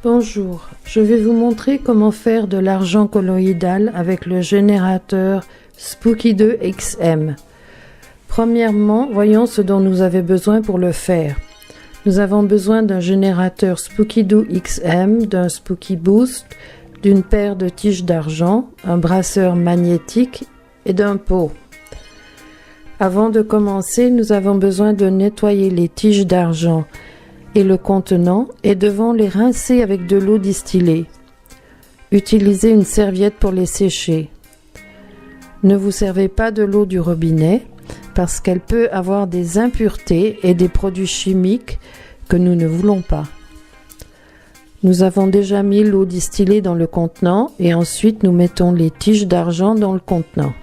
Bonjour, je vais vous montrer comment faire de l'argent colloïdal avec le générateur Spooky2XM. Premièrement, voyons ce dont nous avons besoin pour le faire. Nous avons besoin d'un générateur Spooky2XM, d'un Spooky Boost, d'une paire de tiges d'argent, un brasseur magnétique et d'un pot. Avant de commencer, nous avons besoin de nettoyer les tiges d'argent et le contenant et devons les rincer avec de l'eau distillée. Utilisez une serviette pour les sécher. Ne vous servez pas de l'eau du robinet parce qu'elle peut avoir des impuretés et des produits chimiques que nous ne voulons pas. Nous avons déjà mis l'eau distillée dans le contenant et ensuite nous mettons les tiges d'argent dans le contenant.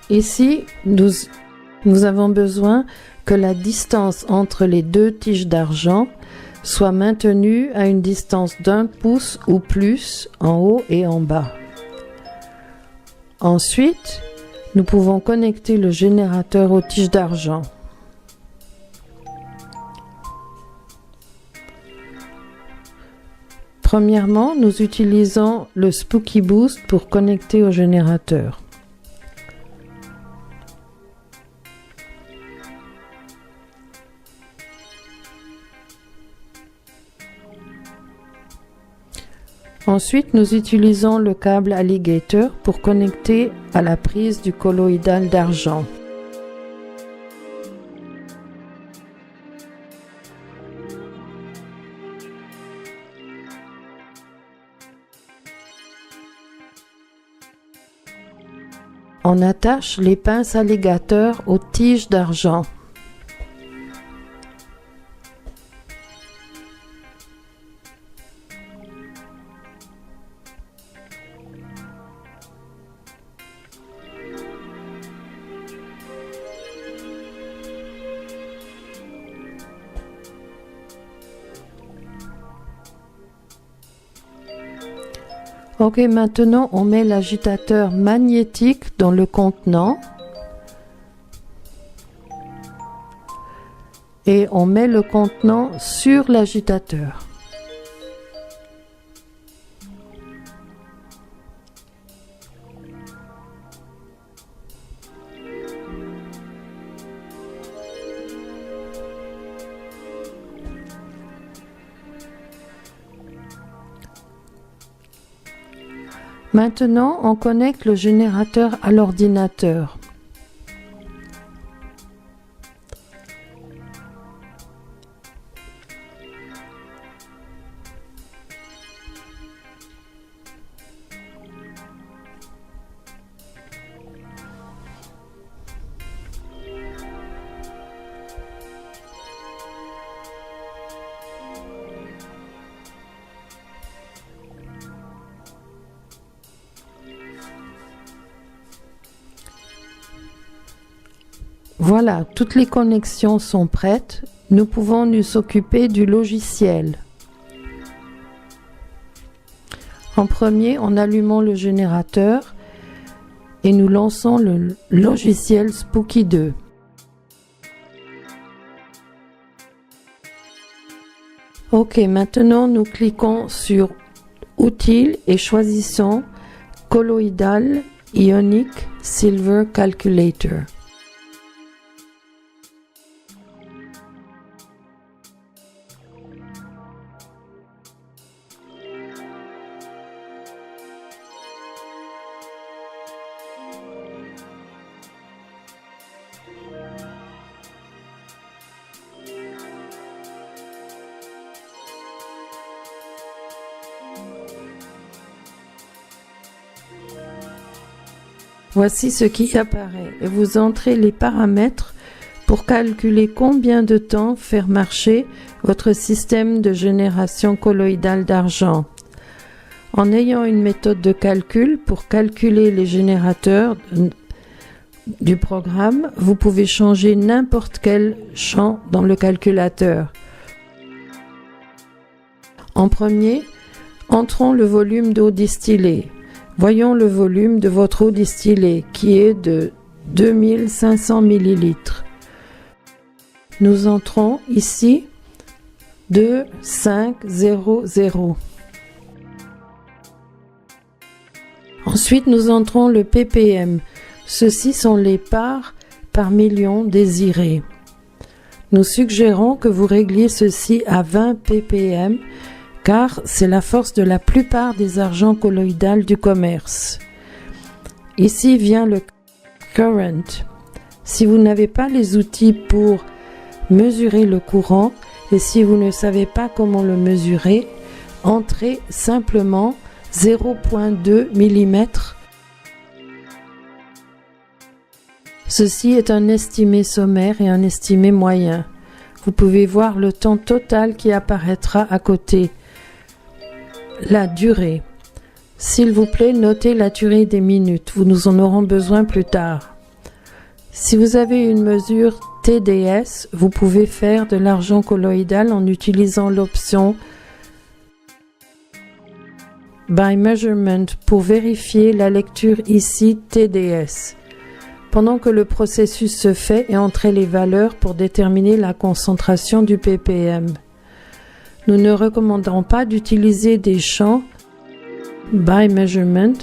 Ici, nous avons besoin que la distance entre les deux tiges d'argent soit maintenue à une distance d'1 pouce ou plus en haut et en bas. Ensuite, nous pouvons connecter le générateur aux tiges d'argent. Premièrement, nous utilisons le Spooky Boost pour connecter au générateur. Ensuite, nous utilisons le câble alligator pour connecter à la prise du colloïdal d'argent. On attache les pinces alligator aux tiges d'argent. Ok, maintenant on met l'agitateur magnétique dans le contenant et on met le contenant sur l'agitateur. Maintenant, on connecte le générateur à l'ordinateur. Voilà, toutes les connexions sont prêtes. Nous pouvons nous occuper du logiciel. En premier, en allumant le générateur et nous lançons le logiciel Spooky 2. Ok, maintenant nous cliquons sur Outils et choisissons Colloidal Ionic Silver Calculator. Voici ce qui apparaît et vous entrez les paramètres pour calculer combien de temps faire marcher votre système de génération colloïdale d'argent. En ayant une méthode de calcul pour calculer les générateurs, du programme, vous pouvez changer n'importe quel champ dans le calculateur. En premier, entrons le volume d'eau distillée. Voyons le volume de votre eau distillée qui est de 2500 ml. Nous entrons ici 2500. Ensuite, nous entrons le ppm. Ceux-ci sont les parts par million désirées. Nous suggérons que vous régliez ceci à 20 ppm car c'est la force de la plupart des argents colloïdales du commerce. Ici vient le current. Si vous n'avez pas les outils pour mesurer le courant et si vous ne savez pas comment le mesurer, entrez simplement 0,2 mm. Ceci est un estimé sommaire et un estimé moyen. Vous pouvez voir le temps total qui apparaîtra à côté. La durée. S'il vous plaît, notez la durée des minutes. Nous en aurons besoin plus tard. Si vous avez une mesure TDS, vous pouvez faire de l'argent colloïdal en utilisant l'option By Measurement pour vérifier la lecture ici TDS. Pendant que le processus se fait et entrez les valeurs pour déterminer la concentration du ppm. Nous ne recommandons pas d'utiliser des champs by measurement.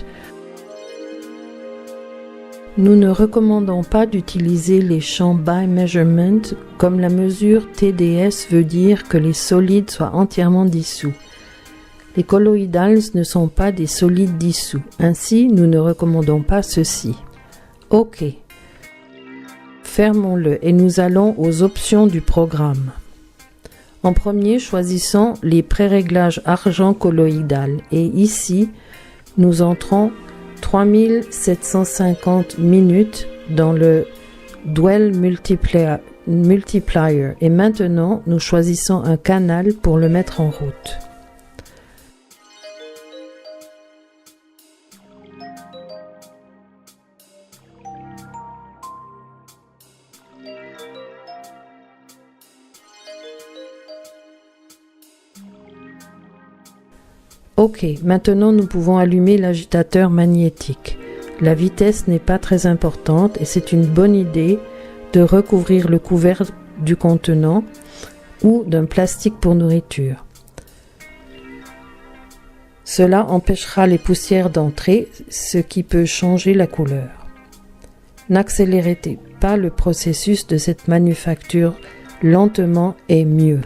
Nous ne recommandons pas d'utiliser les champs by measurement comme la mesure TDS veut dire que les solides soient entièrement dissous. Les colloïdales ne sont pas des solides dissous. Ainsi, nous ne recommandons pas ceci. OK. Fermons-le et nous allons aux options du programme. En premier, choisissons les pré-réglages argent colloïdal et ici, nous entrons 3750 minutes dans le Dwell Multiplier et maintenant, nous choisissons un canal pour le mettre en route. OK, maintenant nous pouvons allumer l'agitateur magnétique. La vitesse n'est pas très importante et c'est une bonne idée de recouvrir le couvercle du contenant ou d'un plastique pour nourriture. Cela empêchera les poussières d'entrer, ce qui peut changer la couleur. N'accélérez pas le processus de cette manufacture, lentement est mieux.